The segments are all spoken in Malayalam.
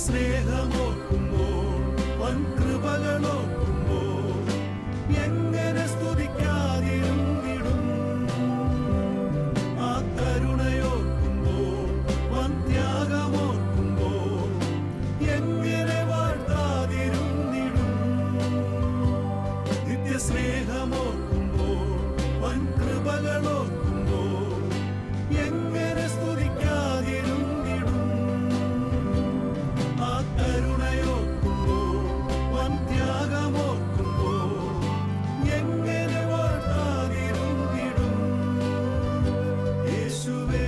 നിത്യസ്നേഹമോർക്കുമ്പോൾ വൻകൃപകളോർക്കുമ്പോൾ എങ്ങനെ സ്തുതിക്കാതിരുന്നിടും. ആ കരുണയോർക്കുമ്പോൾ വൻത്യാഗമോർക്കുമ്പോൾ എങ്ങനെ വാഴ്ത്താതിരുന്നിടും. നിത്യസ്നേഹമോർക്കുമ്പോൾ വൻകൃപകളോർക്കുമ്പോൾ എങ്ങനെ സ്തുതിക്കാതിരുന്നിടും. ആ കരുണയോർക്കുമ്പോൾ വൻത്യാഗമോർക്കുമ്പോൾ എങ്ങനെ വാഴ്ത്താതിരുന്നിടും. യേശുവേ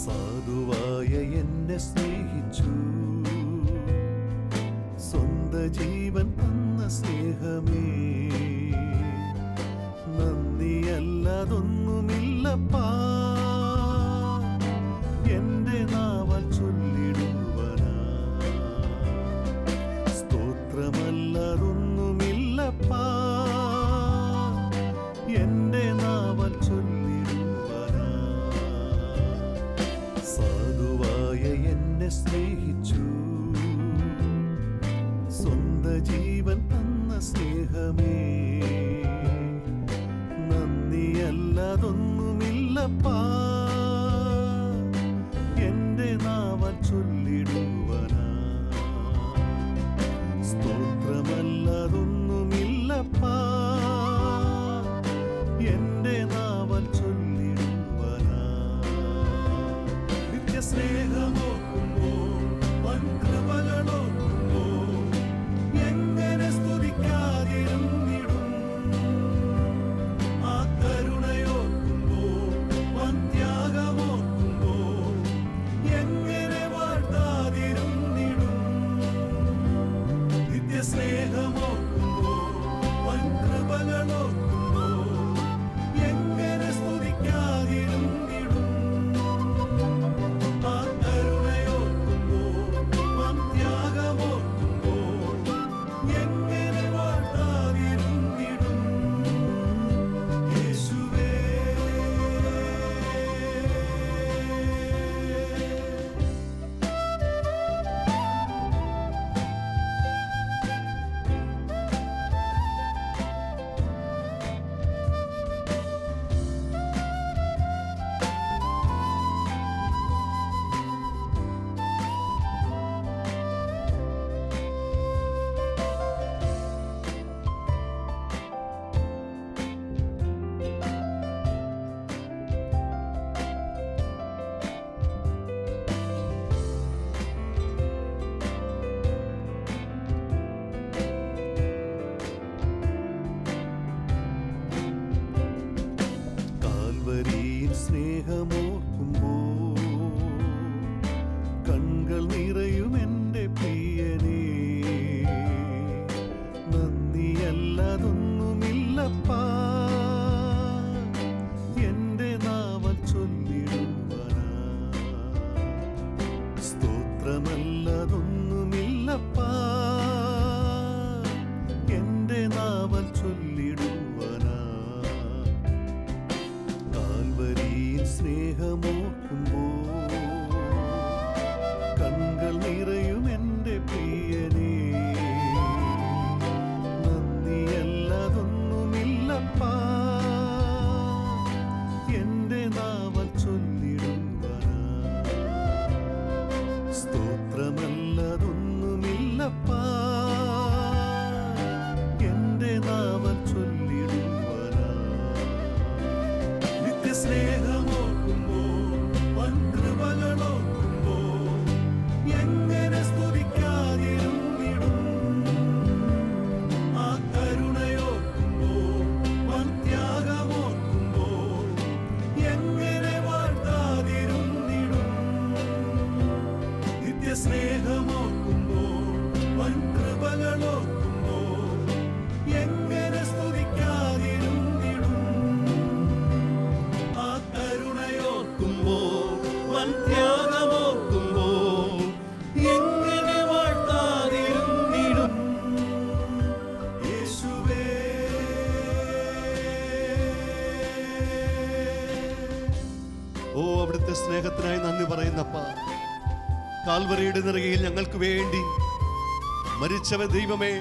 സാധുവായ എന്നെ സ്നേഹിച്ചു, സ്വന്ത ജീവൻ തന്ന സ്നേഹമേ, നന്ദിയല്ലതൊന്നുമില്ലപ്പാ എന്റെ നാവാൽ ചൊല്ലിടുവനാ. സ്തോത്രമല്ലതൊന്നുമില്ലപ്പാ എന്റെ നാവാൽ ചൊല്ലിടുവനാ. സാധുവായ എന്നെ സ്നേഹിച്ചു, സ്വന്ത ജീവൻ തന്ന സ്നേഹമേ, നന്ദിയല്ലതൊന്നുമില്ലപ്പാ എന്റെ നാവാൽ ചൊല്ലിടുവനാ. സ്തോത്രമല്ലതൊന്നുമില്ലപ്പാ എന്റെ നാവാൽ ചൊല്ലിടുവനാ. നിത്യസ്നേഹമോർക്കുമ്പോൾ വൻകൃപകളോർക്കുമ്പോൾ എങ്ങനെ സ്തുതിക്കാതിരുന്നിടും. ആ കരുണയോർക്കുമ്പോൾ വൻത്യാഗമോർക്കുമ്പോൾ എങ്ങനെ വാഴ്ത്താതിരുന്നിടും. നിത്യസ്നേഹമോർക്കുമ്പോൾ വൻകൃപകളോർക്കുമ്പോൾ എങ്ങനെ സ്തുതിക്കാതിരുന്നിടും. ആ കരുണയോർക്കുമ്പോൾ വൻത്യാഗമോർക്കുമ്പോൾ എങ്ങനെ വാഴ്ത്താതിരുന്നിടും. യേശുവേ കാൽവരിയിൽ സ്നേഹമോർക്കുമ്പോൾ കൺകൾ നിറയും എൻ്റെ പ്രിയനേ, നന്ദിയല്ലതൊന്നുമില്ലപ്പാ എന്റെ നാവാൽ ചൊല്ലിടുവനാ. സ്തോത്രമല്ലതൊന്നുമില്ലപ്പാ എന്റെ നാവാൽ ചൊല്ലിടുവനാ. കാൽവരിയിൽ സ്നേഹമോർക്കുമ്പോൾ കൺകൾ നിറയും എൻ്റെ പ്രിയനേ, നന്ദിയല്ലതൊന്നുമില്ലപ്പാ എന്റെ നാവാൽ ചൊല്ലിടുവനാ. സ്തോത്രമല്ലതൊന്നുമില്ലപ്പാ എന്റെ നാവാൽ ചൊല്ലിടുവനാ. നിത്യസ്നേഹമോർക്കുമ്പോൾ വൻകൃപകളോർക്കുമ്പോൾ എങ്ങനെ സ്തുതിക്കാതിരുന്നിടും. ഓ അവിടുത്തെ സ്നേഹത്തിനായി നന്ദി പറയുന്നപ്പ. കാൽവരിയുടെ നെറുകയിൽ ഞങ്ങൾക്ക് വേണ്ടി മരിച്ചവ ദൈവമേ,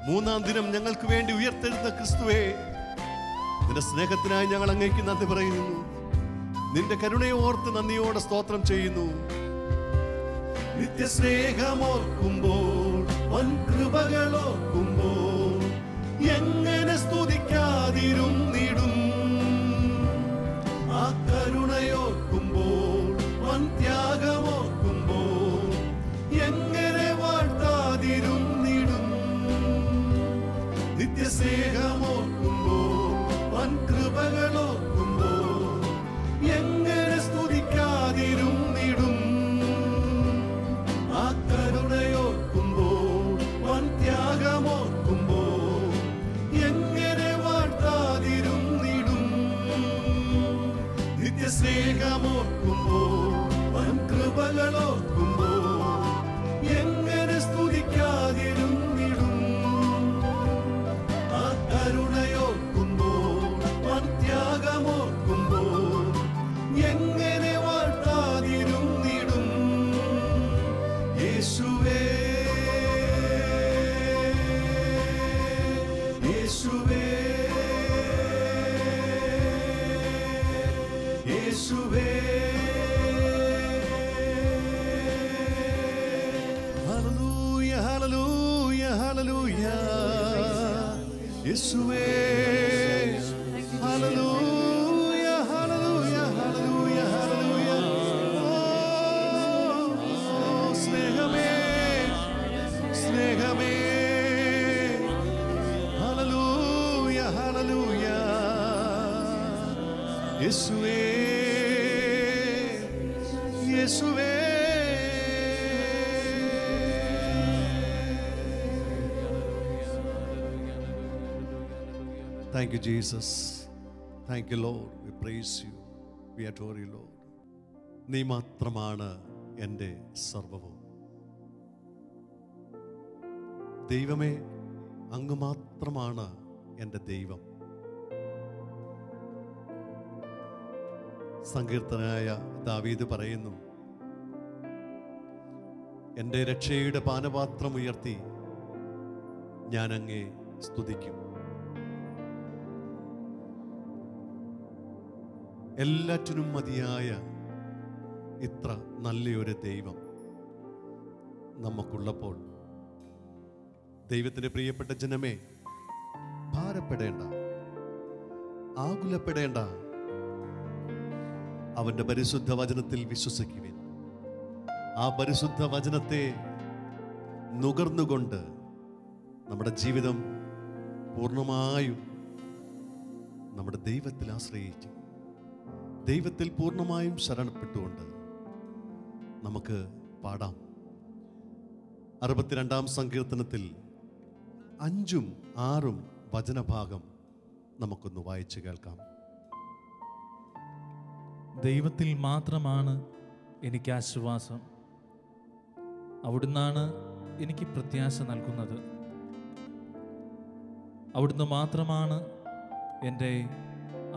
മൂന്നാം ദിനം ഞങ്ങൾക്ക് വേണ്ടി ഉയർത്തെഴുന്ന ക്രിസ്തുവേ, നിന്റെ സ്നേഹത്തിനായി ഞങ്ങൾ അങ്ങേക്ക് നന്ദി പറയുന്നു. നിന്റെ കരുണയെ ഓർത്ത് നന്ദിയോടെ സ്തോത്രം ചെയ്യുന്നു. നിത്യസ്നേഹമോർക്കുമ്പോൾ, വൻ കൃപകളോർക്കുമ്പോൾ എങ്ങനെ സ്തുതിക്കാതിരുന്നിടും. ആ കരുണയോർക്കുമ്പോൾ, വൻ ത്യാഗമോർക്കുമ്പോൾ എങ്ങനെ വാഴ്ത്താതിരുന്നിടും. നിത്യസ്നേഹമോർക്കുമ്പോൾ, വൻ കൃപകളോർക്കുമ്പോൾ എങ്ങനെ സ്തുതിക്കാതിരുന്നിടും. ആ കരുണയോർക്കുമ്പോൾ, വൻ ത്യാഗമോർക്കുമ്പോൾ എങ്ങനെ വാഴ്ത്താതിരുന്നിടും. നിത്യസ്നേഹമോർക്കുമ്പോൾ, വൻ കൃപകളോർക്കുമ്പോൾ എങ്ങനെ സ്തുതിക്കാതിരുന്നിടും. ആ കരുണയോർക്കുമ്പോൾ, വൻ ത്യാഗമോർക്കുമ്പോൾ എങ്ങനെ വാഴ്ത്താതിരുന്നിടും. യേശുവേ, യേശുവേ, യേശുവേ. Hallelujah, hallelujah, hallelujah. യേശുവേ, ഹല്ലേലൂയ, ഹല്ലേലൂയ, ഹല്ലേലൂയ, ഹല്ലേലൂയ. ഓ സ്നേഹമേ, സ്നേഹമേ. Hallelujah, hallelujah. യേശുവേ, യേശുവേ. Thank you, Jesus. Thank you, Lord. We praise you. We adore you, Lord. നീ മാത്രമാണ് എൻ്റെ സർവ്വവും. ദൈവമേ, അങ്ങ് മാത്രമാണ് എൻ്റെ ദൈവം. സങ്കീർത്തനായ ദാവീദ് പറയുന്നു, എൻ്റെ രക്ഷയുടെ പാനപാത്രം ഉയർത്തി ഞാൻ അങ്ങേ സ്തുതിക്കും. എല്ലാറ്റിനും മതിയായ ഇത്ര നല്ലൊരു ദൈവം നമുക്കുള്ളപ്പോൾ, ദൈവത്തിൻ്റെ പ്രിയപ്പെട്ട ജനമേ, ഭാരപ്പെടേണ്ട, ആകുലപ്പെടേണ്ട. അവൻ്റെ പരിശുദ്ധ വചനത്തിൽ വിശ്വസിക്കുവിൻ. ആ പരിശുദ്ധ വചനത്തെ നുകർന്നുകൊണ്ട് നമ്മുടെ ജീവിതം പൂർണ്ണമായും നമ്മുടെ ദൈവത്തിൽ ആശ്രയിച്ചു, ദൈവത്തിൽ പൂർണ്ണമായും ശരണപ്പെട്ടുകൊണ്ട് നമുക്ക് പാടാം. 62-ാം സങ്കീർത്തനത്തിൽ 5ഉം 6ഉം വചനഭാഗം നമുക്കൊന്ന് വായിച്ചു കേൾക്കാം. ദൈവത്തിൽ മാത്രമാണ് എനിക്ക് ആശ്വാസം, അവിടുന്നാണ് എനിക്ക് പ്രത്യാശ നൽകുന്നത്. അവിടുന്ന് മാത്രമാണ് എൻ്റെ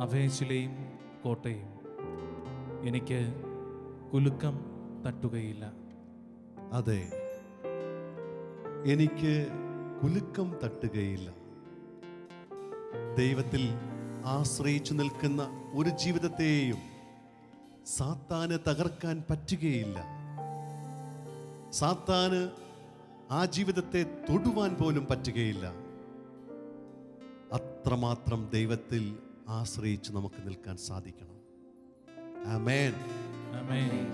അഭയശിലയും കോട്ടയും, എനിക്ക് കുലുക്കം തട്ടുകയില്ല. അതെ, എനിക്ക് കുലുക്കം തട്ടുകയില്ല. ദൈവത്തിൽ ആശ്രയിച്ചു നിൽക്കുന്ന ഒരു ജീവിതത്തെയും സാത്താന് തകർക്കാൻ പറ്റുകയില്ല. സാത്താന് ആ ജീവിതത്തെ തൊടുവാൻ പോലും പറ്റുകയില്ല. അത്രമാത്രം ദൈവത്തിൽ ആശ്രയിച്ച് നമുക്ക് നിൽക്കാൻ സാധിക്കണം. ആമേൻ,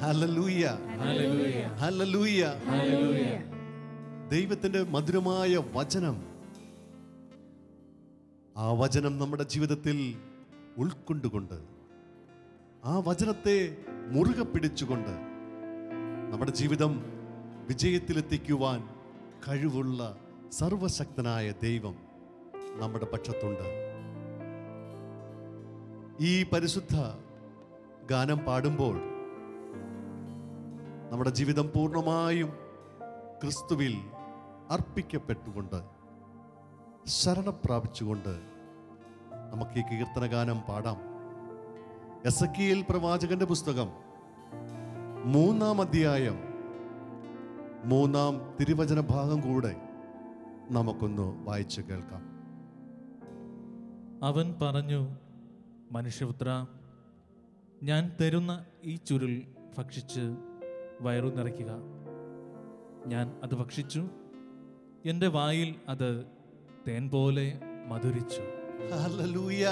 ഹല്ലേലൂയ, ഹല്ലേലൂയ. ദൈവത്തിന്റെ മധുരമായ വചനം, ആ വചനം നമ്മുടെ ജീവിതത്തിൽ ഉൾക്കൊണ്ടുകൊണ്ട്, ആ വചനത്തെ മുറുകെ പിടിച്ചുകൊണ്ട് നമ്മുടെ ജീവിതം വിജയത്തിലെത്തിക്കുവാൻ കഴിവുള്ള സർവശക്തനായ ദൈവം നമ്മുടെ പക്ഷത്തുണ്ട്. ഈ പരിശുദ്ധ ഗാനം പാടുമ്പോൾ നമ്മുടെ ജീവിതം പൂർണ്ണമായും ക്രിസ്തുവിൽ അർപ്പിക്കപ്പെട്ടുകൊണ്ട്, ശരണം പ്രാപിച്ചുകൊണ്ട് നമുക്ക് ഈ കീർത്തന ഗാനം പാടാം. എസെക്കിയേൽ പ്രവാചകന്റെ പുസ്തകം 3-ാം അധ്യായം 3-ാം തിരുവചന ഭാഗം കൂടെ നമുക്കൊന്ന് വായിച്ചു കേൾക്കാം. അവൻ പറഞ്ഞു, മനുഷ്യപുത്ര, ഞാൻ തരുന്ന ഈ ചുരുൾ ഭക്ഷിച്ച് വയറു നിറയ്ക്കുക. ഞാൻ അത് ഭക്ഷിച്ചു, എൻ്റെ വായിൽ അത് തേൻ പോലെ മധുരിച്ചു. ഹല്ലേലൂയ.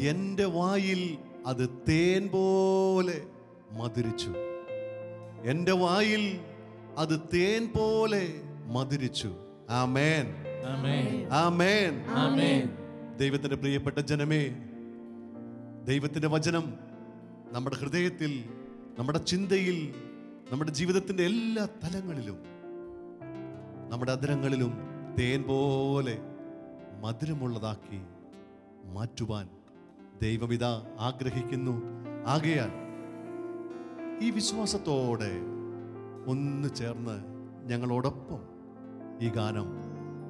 എൻ്റെ വായിൽ അത് തേൻ പോലെ മധുരിച്ചു. എൻ്റെ വായിൽ അത് തേൻ പോലെ മധുരിച്ചു. ആമേൻ, ആമേൻ, ആമേൻ, ആമേൻ. ദൈവത്തിന്റെ പ്രിയപ്പെട്ട ജനമേ, ദൈവത്തിന്റെ വചനം നമ്മുടെ ഹൃദയത്തിൽ, നമ്മുടെ ചിന്തയിൽ, നമ്മുടെ ജീവിതത്തിന്റെ എല്ലാ തലങ്ങളിലും, നമ്മുടെ അധരങ്ങളിലും തേൻ പോലെ മധുരമുള്ളതാക്കി മാറ്റുവാൻ ദൈവമിതാ ആഗ്രഹിക്കുന്നു. ആകയാൽ ഈ വിശ്വാസത്തോടെ ഒന്ന് ചേർന്ന് ഞങ്ങളോടൊപ്പം ഈ ഗാനം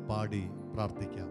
പാടി പ്രാർത്ഥിക്കാം.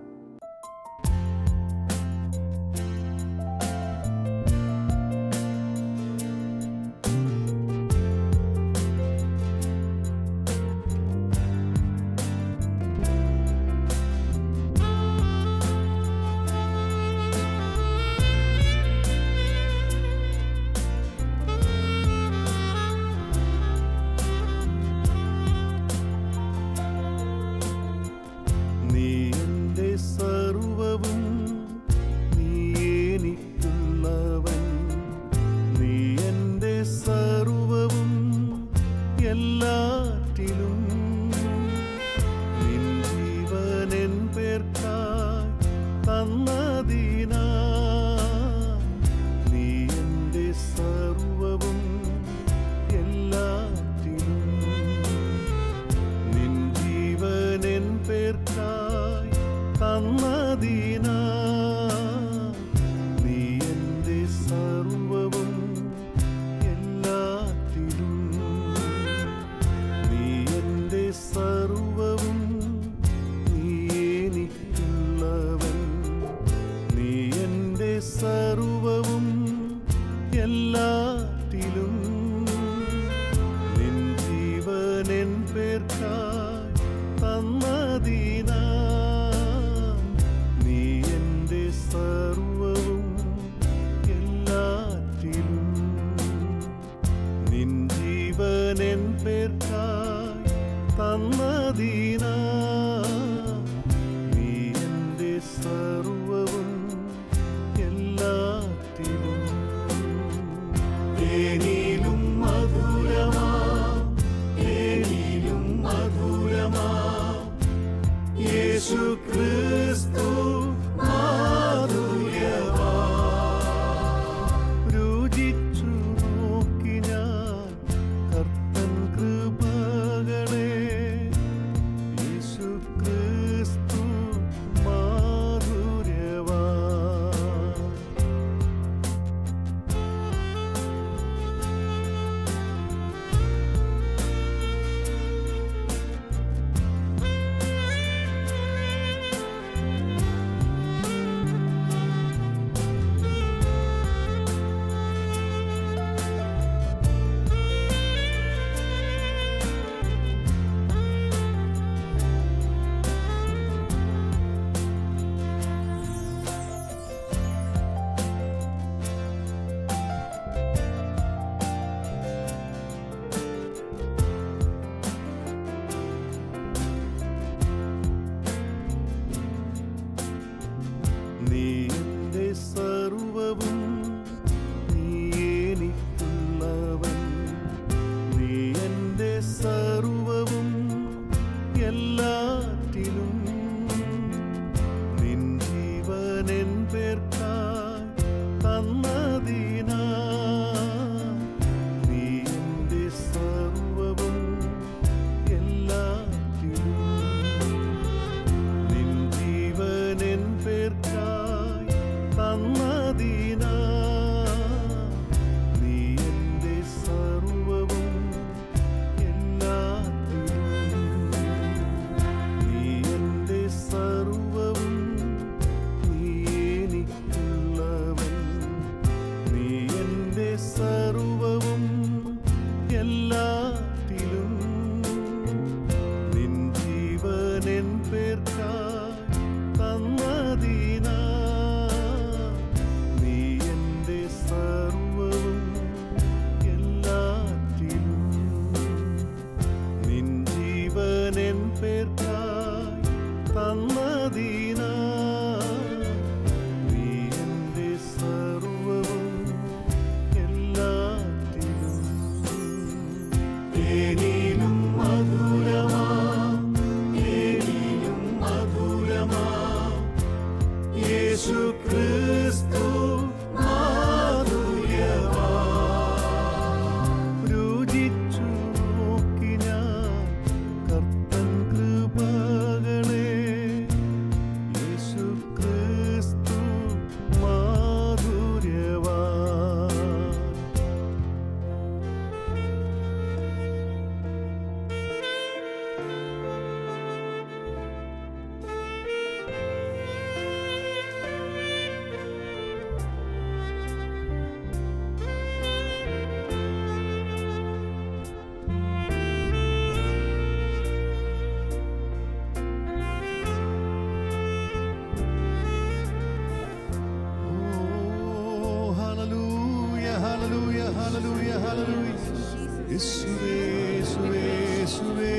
യേശുവേ യേശുവേ യേശുവേ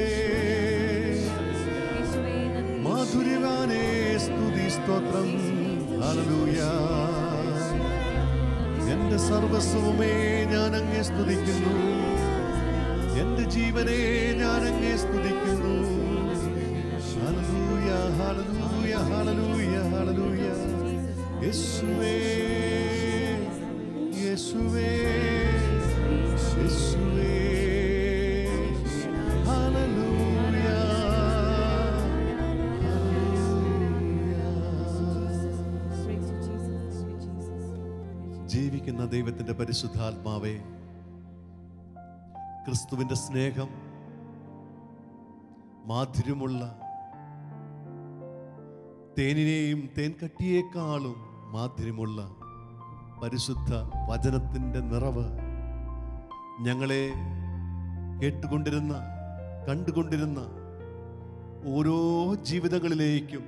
മാധുര്യവാനേ സ്തുതി സ്തോത്രം ഹല്ലേലൂയ. എന്റെ സർവസ്വമേ ഞാൻ അങ്ങേ സ്തുതിക്കുന്നു, എന്റെ ജീവനെ ഞാൻ അങ്ങേ സ്തുതിക്കുന്നു. Hallelujah hallelujah hallelujah hallelujah. യേശുവേ യേശുവേ യേശുവേ ഹല്ലേലൂയ ഹല്ലേലൂയ. ജീവിക്കുന്ന ദൈവത്തിന്റെ പരിശുദ്ധാത്മാവേ, ക്രിസ്തുവിന്റെ സ്നേഹം മാധുര്യമുള്ള തേനിനെയും തേൻകട്ടിയേക്കാളും മാധുര്യമുള്ള പരിശുദ്ധ വചനത്തിൻ്റെ നിറവ് ഞങ്ങളെ കേട്ടുകൊണ്ടിരുന്ന കണ്ടുകൊണ്ടിരുന്ന ഓരോ ജീവിതങ്ങളിലേക്കും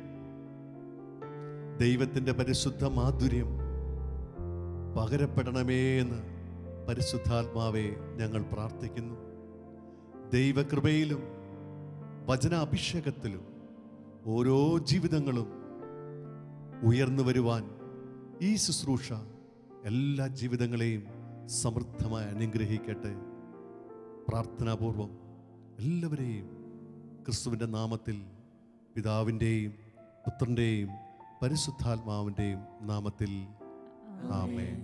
ദൈവത്തിൻ്റെ പരിശുദ്ധ മാധുര്യം പകരപ്പെടണമേ എന്ന് പരിശുദ്ധാത്മാവെ ഞങ്ങൾ പ്രാർത്ഥിക്കുന്നു. ദൈവകൃപയിലും വചനാഭിഷേകത്തിലും ഓരോ ജീവിതങ്ങളും ഉയർന്നു വരുവാൻ ഈ ശുശ്രൂഷ എല്ലാ ജീവിതങ്ങളെയും സമൃദ്ധമായി അനുഗ്രഹിക്കട്ടെ. പ്രാർത്ഥനാപൂർവം എല്ലാവരെയും ക്രിസ്തുവിൻ്റെ നാമത്തിൽ, പിതാവിൻ്റെയും പുത്രൻ്റെയും പരിശുദ്ധാത്മാവിൻ്റെയും നാമത്തിൽ ആമേൻ.